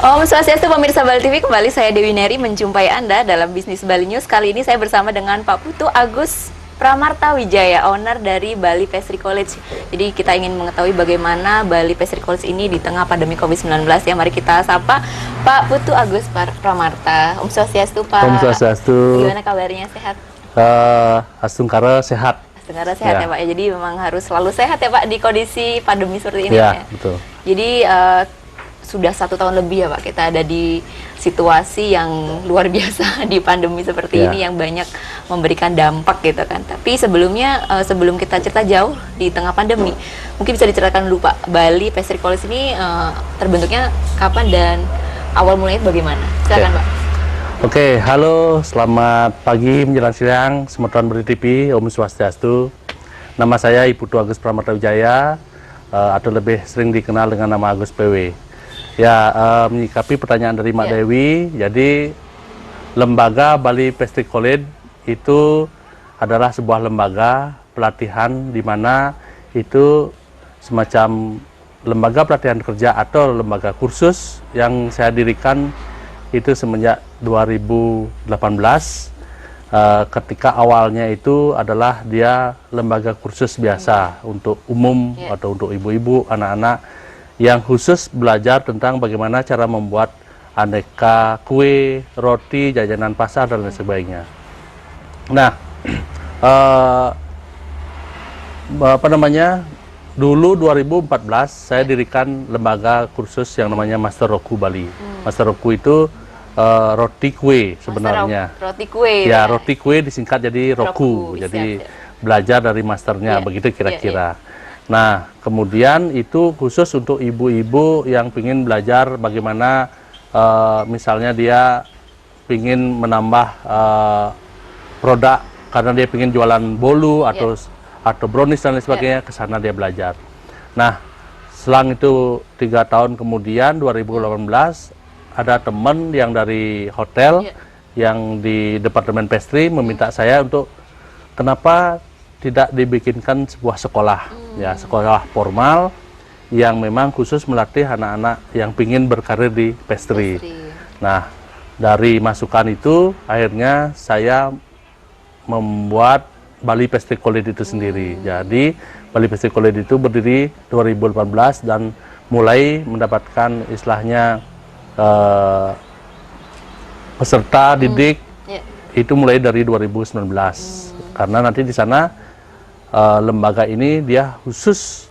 Om Swastiastu pemirsa Bali TV, kembali saya Dewi Neri menjumpai Anda dalam Bisnis Bali News. Kali ini saya bersama dengan Pak Putu Agus Pramarta Wijaya, owner dari Bali Pastry College. Jadi kita ingin mengetahui bagaimana Bali Pastry College ini di tengah pandemi COVID-19 ya. Mari kita sapa Pak Putu Agus Pramarta. Om Swastiastu Pak. Om Swastiastu. Gimana kabarnya, sehat? Astungkara sehat. Astungkara sehat ya Pak. Jadi memang harus selalu sehat ya Pak di kondisi pandemi seperti ini Ya, ya. betul. Jadi sudah 1 tahun lebih ya Pak, kita ada di situasi yang luar biasa di pandemi seperti ini yang banyak memberikan dampak gitu kan. Tapi sebelumnya, sebelum kita cerita jauh di tengah pandemi, mungkin bisa diceritakan dulu Pak, Bali Pastry College ini terbentuknya kapan dan awal mulanya bagaimana? Silakan Pak. Oke, halo, selamat pagi menjelang siang, semeton Bali TV, Om Swastiastu. Nama saya Ibu Putu Agus Pramarta Wijaya, atau lebih sering dikenal dengan nama Agus PW. Ya, menyikapi pertanyaan dari Mbak Dewi, jadi lembaga Bali Pastry College itu adalah sebuah lembaga pelatihan di mana itu semacam lembaga pelatihan kerja atau lembaga kursus yang saya dirikan itu semenjak 2018. Ketika awalnya itu adalah dia lembaga kursus biasa untuk umum atau untuk ibu-ibu, anak-anak yang khusus belajar tentang bagaimana cara membuat aneka kue, roti, jajanan pasar, dan lain sebagainya. Nah, dulu 2014 saya dirikan lembaga kursus yang namanya Master Roku Bali. Master Roku itu roti kue sebenarnya. Roti kue. Ya, roti kue disingkat jadi Roku. Jadi belajar dari masternya, begitu kira-kira. Nah, kemudian itu khusus untuk ibu-ibu yang ingin belajar bagaimana misalnya dia ingin menambah produk karena dia ingin jualan bolu atau brownies dan lain sebagainya, ke sana dia belajar. Nah, selang itu 3 tahun kemudian 2018 ada teman yang dari hotel yang di Departemen Pastry meminta saya untuk kenapa tidak dibikinkan sebuah sekolah, ya sekolah formal yang memang khusus melatih anak-anak yang ingin berkarir di pastry. Nah, dari masukan itu akhirnya saya membuat Bali Pastry College itu sendiri. Jadi Bali Pastry College itu berdiri 2018 dan mulai mendapatkan istilahnya peserta didik itu mulai dari 2019. Karena nanti di sana lembaga ini dia khusus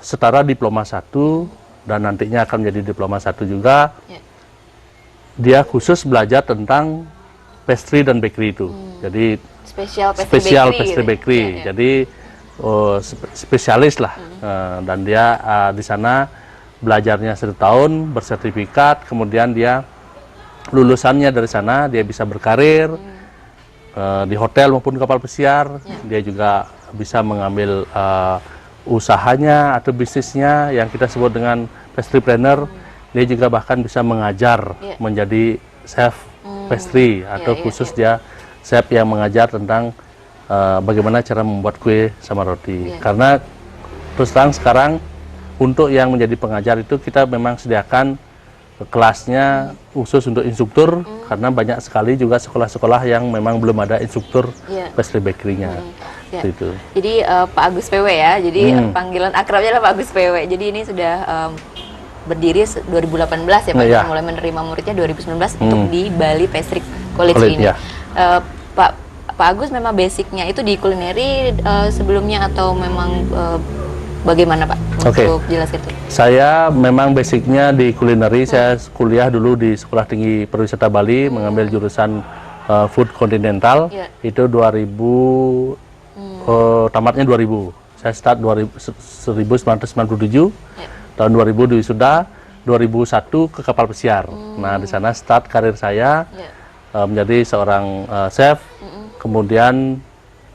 setara diploma 1 dan nantinya akan menjadi diploma 1 juga. Dia khusus belajar tentang pastry dan bakery itu. Jadi spesial pastry bakery. Jadi spesialis lah. Dan dia di sana belajarnya 1 tahun, bersertifikat, kemudian dia lulusannya dari sana dia bisa berkarir di hotel maupun kapal pesiar. Dia juga bisa mengambil usahanya atau bisnisnya yang kita sebut dengan pastrypreneur. Dia juga bahkan bisa mengajar menjadi chef pastry atau khusus dia chef yang mengajar tentang bagaimana cara membuat kue sama roti. Karena terus terang sekarang untuk yang menjadi pengajar itu kita memang sediakan kelasnya khusus untuk instruktur, karena banyak sekali juga sekolah-sekolah yang memang belum ada instruktur pastry bakery-nya. Itu. Jadi Pak Agus PW ya, jadi panggilan akrabnya adalah Pak Agus PW. Jadi ini sudah berdiri 2018 ya Pak, kita mulai menerima muridnya 2019 untuk di Bali Pastry College ini. Pak Agus memang basicnya itu di kulineri sebelumnya atau memang bagaimana Pak? Untuk jelas itu. Saya memang basicnya di kulineri. Saya kuliah dulu di Sekolah Tinggi Pariwisata Bali, mengambil jurusan Food Continental. Itu 2000, tamatnya 2000. Saya start 1997. Tahun 2000 wisuda, 2001 ke kapal pesiar. Nah, di sana start karir saya menjadi seorang chef. Kemudian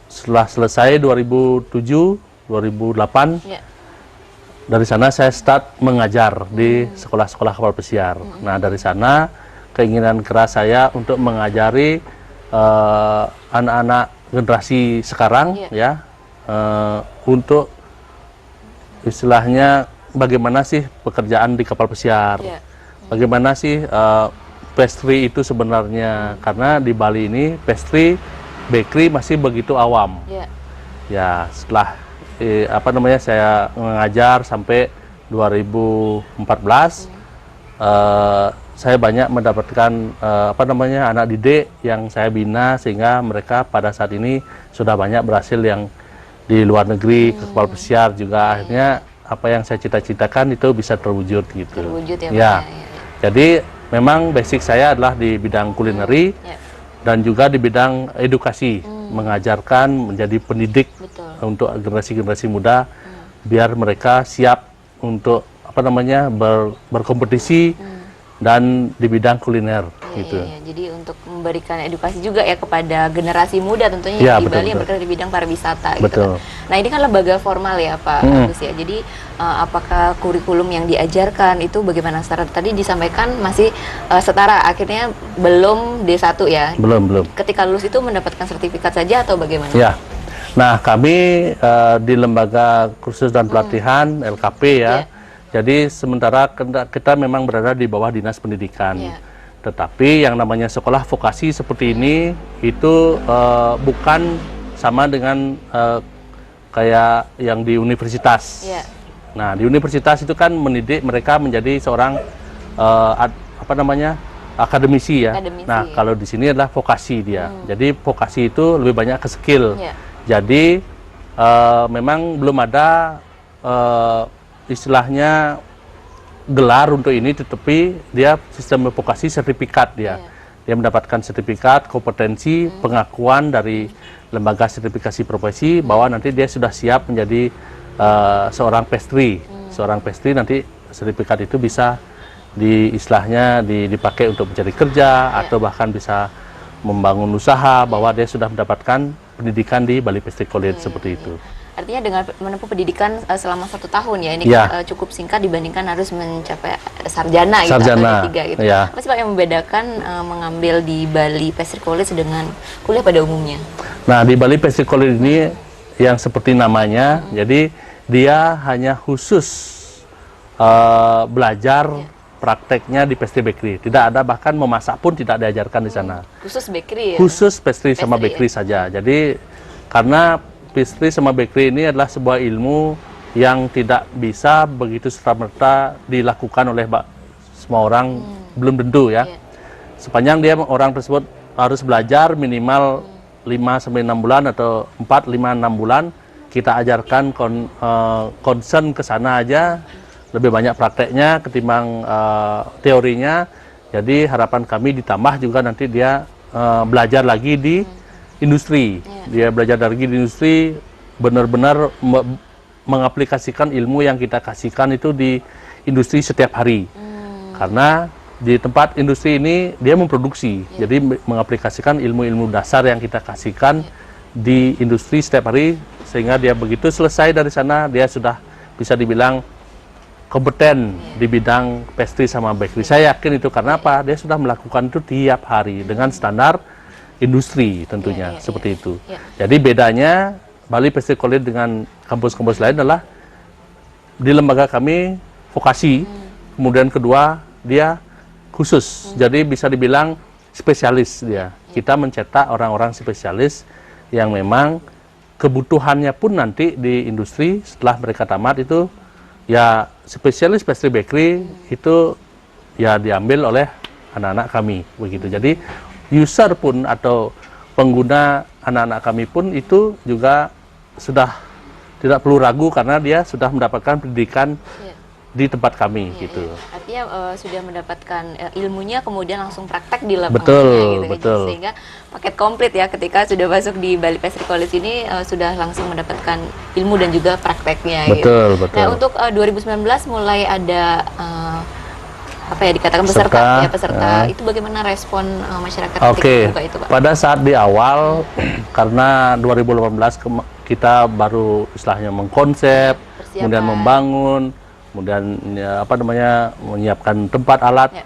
setelah selesai 2007, 2008, dari sana saya start mengajar di sekolah-sekolah kapal pesiar. Nah, dari sana keinginan keras saya untuk mengajari anak-anak generasi sekarang untuk istilahnya bagaimana sih pekerjaan di kapal pesiar. bagaimana sih pastry itu sebenarnya, karena di Bali ini pastry bakery masih begitu awam. Ya, setelah saya mengajar sampai 2014, saya banyak mendapatkan anak didik yang saya bina, sehingga mereka pada saat ini sudah banyak berhasil yang di luar negeri, ke kepala pesiar juga. Akhirnya apa yang saya cita-citakan itu bisa terwujud gitu. Terwujud ya, Pak. Ya. Jadi memang basic saya adalah di bidang kulineri dan juga di bidang edukasi, mengajarkan, menjadi pendidik untuk generasi-generasi muda biar mereka siap untuk berkompetisi dan di bidang kuliner gitu. Jadi untuk memberikan edukasi juga ya kepada generasi muda tentunya yang di Bali yang bergerak di bidang pariwisata gitu kan. Nah, ini kan lembaga formal ya Pak Agus ya. Jadi apakah kurikulum yang diajarkan itu bagaimana? Tadi disampaikan masih setara, akhirnya belum D1 ya? Belum. Ketika lulus itu mendapatkan sertifikat saja atau bagaimana? Ya. Nah, kami di Lembaga Kursus dan Pelatihan LKP ya. Jadi sementara kita memang berada di bawah Dinas Pendidikan. Tetapi yang namanya sekolah vokasi seperti ini itu bukan sama dengan kayak yang di universitas. Nah, di universitas itu kan mendidik mereka menjadi seorang akademisi ya. Nah, kalau di sini adalah vokasi dia. Jadi vokasi itu lebih banyak ke skill. Jadi memang belum ada istilahnya gelar untuk ini, tetapi dia sistem vokasi sertifikat dia. Dia mendapatkan sertifikat kompetensi, pengakuan dari lembaga sertifikasi profesi bahwa nanti dia sudah siap menjadi seorang pastry. Seorang pastry nanti sertifikat itu bisa dipakai untuk mencari kerja atau bahkan bisa membangun usaha bahwa dia sudah mendapatkan pendidikan di Bali Pastry College seperti itu. Artinya dengan menempuh pendidikan selama 1 tahun ya, ini cukup singkat dibandingkan harus mencapai sarjana gitu, atau D3 gitu. Apa sih Pak yang membedakan mengambil di Bali Pastry College dengan kuliah pada umumnya? Nah, di Bali Pastry College ini yang seperti namanya, jadi dia hanya khusus belajar prakteknya di pastry bakery. Tidak ada, bahkan memasak pun tidak diajarkan di sana. Khusus bakery ya? Khusus pastry sama bakery saja. Jadi karena pastry sama bakery ini adalah sebuah ilmu yang tidak bisa begitu serta-merta dilakukan oleh semua orang, belum tentu ya. Sepanjang orang tersebut harus belajar minimal 5-6 bulan atau 4-5-6 bulan, kita ajarkan concern ke sana aja, lebih banyak prakteknya ketimbang teorinya. Jadi harapan kami ditambah juga nanti dia belajar lagi di industri. Dia belajar lagi di industri, benar-benar mengaplikasikan ilmu yang kita kasihkan itu di industri setiap hari. Karena di tempat industri ini dia memproduksi, jadi mengaplikasikan ilmu-ilmu dasar yang kita kasihkan di industri setiap hari, sehingga dia begitu selesai dari sana dia sudah bisa dibilang kompeten di bidang pastry sama bakery. Saya yakin itu karena apa? Dia sudah melakukan itu tiap hari dengan standar industri tentunya, seperti itu. Jadi bedanya Bali Pastry College dengan kampus-kampus lain adalah di lembaga kami vokasi, kemudian kedua dia khusus, jadi bisa dibilang spesialis dia. Kita mencetak orang-orang spesialis yang memang kebutuhannya pun nanti di industri setelah mereka tamat itu ya spesialis pastry bakery itu ya diambil oleh anak-anak kami begitu. Jadi user pun atau pengguna anak-anak kami pun itu juga sudah tidak perlu ragu karena dia sudah mendapatkan pendidikan di tempat kami gitu. Artinya sudah mendapatkan ilmunya kemudian langsung praktek di lapangannya betul. Sehingga paket komplit ya ketika sudah masuk di Bali Pastry College ini sudah langsung mendapatkan ilmu dan juga prakteknya betul. Nah, untuk 2019 mulai ada apa ya dikatakan peserta itu bagaimana respon masyarakat ketika buka itu Pak? Pada saat di awal karena 2018 kita baru istilahnya mengkonsep, kemudian membangun, kemudian menyiapkan tempat alat.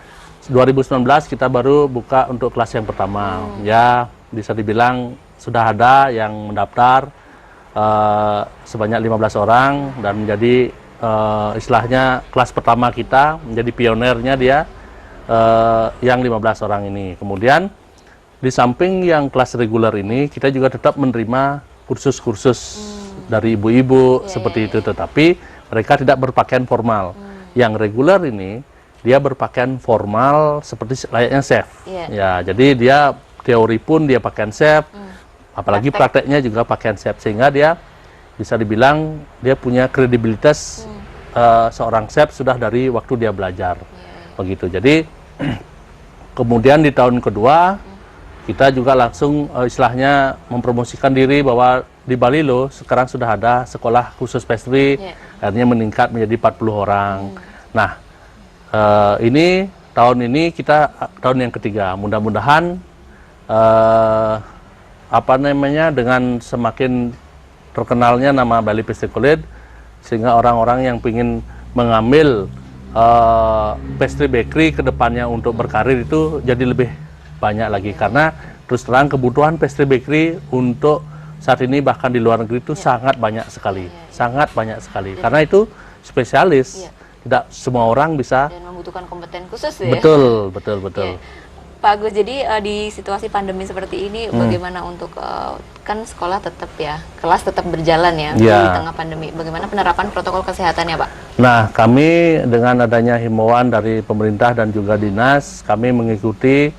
2019 kita baru buka untuk kelas yang pertama. Ya bisa dibilang sudah ada yang mendaftar sebanyak 15 orang dan menjadi istilahnya kelas pertama kita, menjadi pionernya dia. yang 15 orang ini. Kemudian di samping yang kelas reguler ini, kita juga tetap menerima kursus-kursus dari ibu-ibu seperti itu, tetapi mereka tidak berpakaian formal. Yang reguler ini dia berpakaian formal seperti layaknya chef. Ya, jadi dia teori pun dia pakaian chef, apalagi prakteknya juga pakaian chef, sehingga dia bisa dibilang dia punya kredibilitas seorang chef sudah dari waktu dia belajar. Begitu. Jadi kemudian di tahun kedua kita juga langsung istilahnya mempromosikan diri bahwa di Bali loh sekarang sudah ada sekolah khusus pastry, akhirnya meningkat menjadi 40 orang. Nah, ini tahun ini kita tahun yang ketiga. Mudah-mudahan apa namanya, dengan semakin terkenalnya nama Bali Pastry College, sehingga orang-orang yang ingin mengambil pastry bakery ke depannya untuk berkarir itu jadi lebih banyak lagi, karena terus terang kebutuhan pastry bakery untuk saat ini bahkan di luar negeri itu sangat banyak sekali, sangat banyak sekali, karena itu spesialis, tidak semua orang bisa dan membutuhkan kompeten khusus ya. Betul, betul, betul. Pak Agus, jadi di situasi pandemi seperti ini bagaimana untuk kan sekolah tetap ya, kelas tetap berjalan ya di tengah pandemi. Bagaimana penerapan protokol kesehatannya, Pak? Nah, kami dengan adanya himbauan dari pemerintah dan juga dinas, kami mengikuti.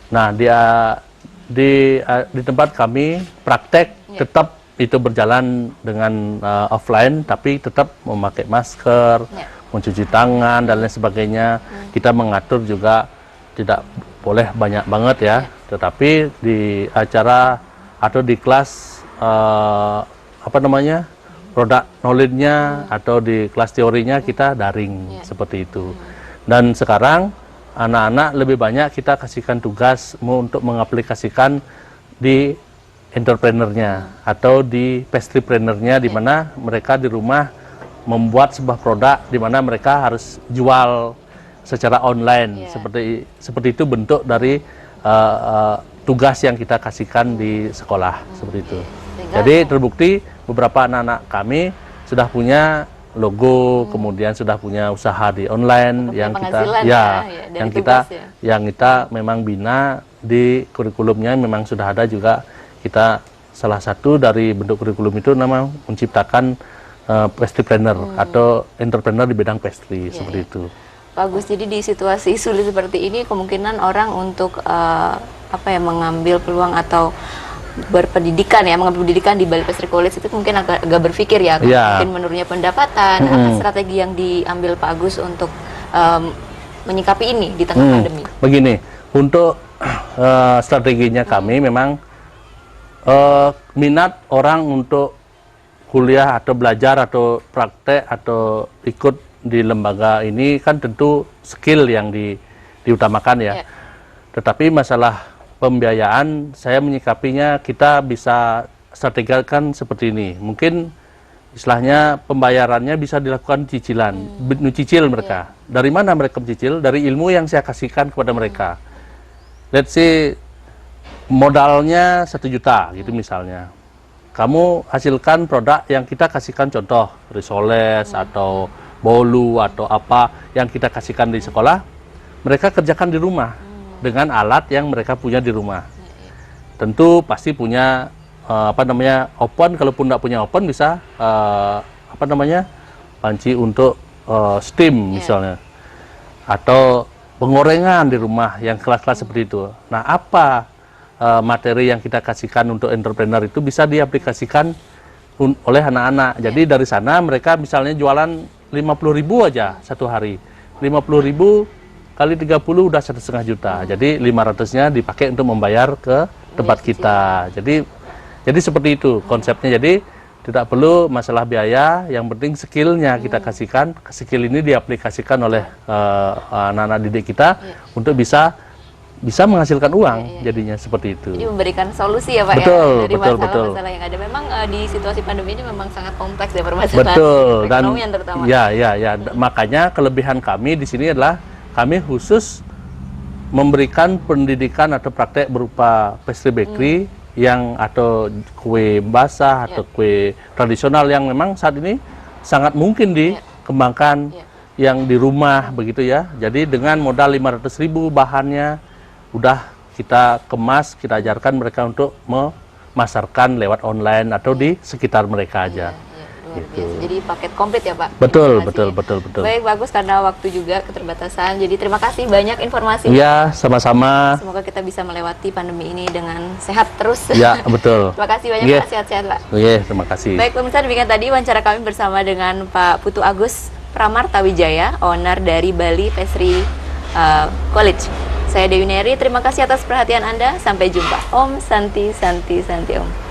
Nah, di tempat kami praktek tetap itu berjalan dengan offline, tapi tetap memakai masker, mencuci tangan dan lain sebagainya. Kita mengatur juga tidak boleh banyak banget ya, tetapi di acara atau di kelas apa namanya, product knowledge-nya atau di kelas teorinya kita daring seperti itu. Dan sekarang anak-anak lebih banyak kita kasihkan tugas untuk mengaplikasikan di entrepreneurnya atau di pastrypreneurnya, di mana mereka di rumah membuat sebuah produk di mana mereka harus jual secara online. Seperti itu bentuk dari tugas yang kita kasihkan di sekolah seperti itu. Jadi terbukti beberapa anak-anak kami sudah punya logo, kemudian sudah punya usaha di online yang kita yang kita memang bina di kurikulumnya, memang sudah ada juga. Kita salah satu dari bentuk kurikulum itu nama menciptakan pastrypreneur atau entrepreneur di bidang pastry seperti itu. Bagus. Jadi di situasi sulit seperti ini kemungkinan orang untuk mengambil peluang atau berpendidikan mengambil pendidikan di Bali Pastry College itu mungkin agak berpikir mungkin menurunnya pendapatan. Apa strategi yang diambil Pak Agus untuk menyikapi ini di tengah pandemi? Begini, untuk strateginya kami memang minat orang untuk kuliah atau belajar atau praktek atau ikut di lembaga ini kan tentu skill yang diutamakan ya. Tetapi masalah pembiayaan, saya menyikapinya kita bisa strategikan seperti ini. Mungkin istilahnya pembayarannya bisa dilakukan cicilan, cicil mereka. Dari mana mereka mencicil? Dari ilmu yang saya kasihkan kepada mereka. Let's say modalnya 1 juta gitu misalnya. Kamu hasilkan produk yang kita kasihkan, contoh risoles atau bolu atau apa yang kita kasihkan di sekolah, mereka kerjakan di rumah dengan alat yang mereka punya di rumah. Tentu pasti punya oven, kalaupun tidak punya oven bisa panci untuk steam misalnya, atau penggorengan di rumah yang kelas-kelas seperti itu. Nah, apa materi yang kita kasihkan untuk entrepreneur itu bisa diaplikasikan oleh anak-anak. Jadi dari sana mereka misalnya jualan 50.000 aja satu hari, 50.000 kali 30 udah 1,5 juta. Jadi 500-nya dipakai untuk membayar ke tempat kita. Jadi seperti itu konsepnya. Jadi tidak perlu masalah biaya, yang penting skillnya kita kasihkan. Skill ini diaplikasikan oleh anak-anak didik kita untuk bisa menghasilkan uang. Jadinya seperti itu. Jadi memberikan solusi ya Pak, dari masalah-masalah yang ada. Memang di situasi pandemi ini memang sangat kompleks ya permasalahan perekonomian terutama. Ya. Makanya kelebihan kami di sini adalah kami khusus memberikan pendidikan atau praktek berupa pastry bakery yang atau kue basah atau kue tradisional yang memang saat ini sangat mungkin dikembangkan yang di rumah begitu ya. Jadi dengan modal 500.000 bahannya udah kita kemas, kita ajarkan mereka untuk memasarkan lewat online atau di sekitar mereka aja. Luar biasa. Jadi paket komplit ya Pak? Betul, informasinya. betul. Baik, bagus karena waktu juga keterbatasan. Jadi terima kasih banyak informasi. Iya, sama-sama. Semoga kita bisa melewati pandemi ini dengan sehat terus. Ya, betul. Terima kasih banyak Iya. Pak, sehat-sehat Pak. Oke, terima kasih. Baik pemirsa, demikian tadi wawancara kami bersama dengan Pak Putu Agus Pramarta Wijaya, owner dari Bali Pastry College. Saya Dewi Neri, terima kasih atas perhatian Anda. Sampai jumpa. Om Santi Santi Santi Om.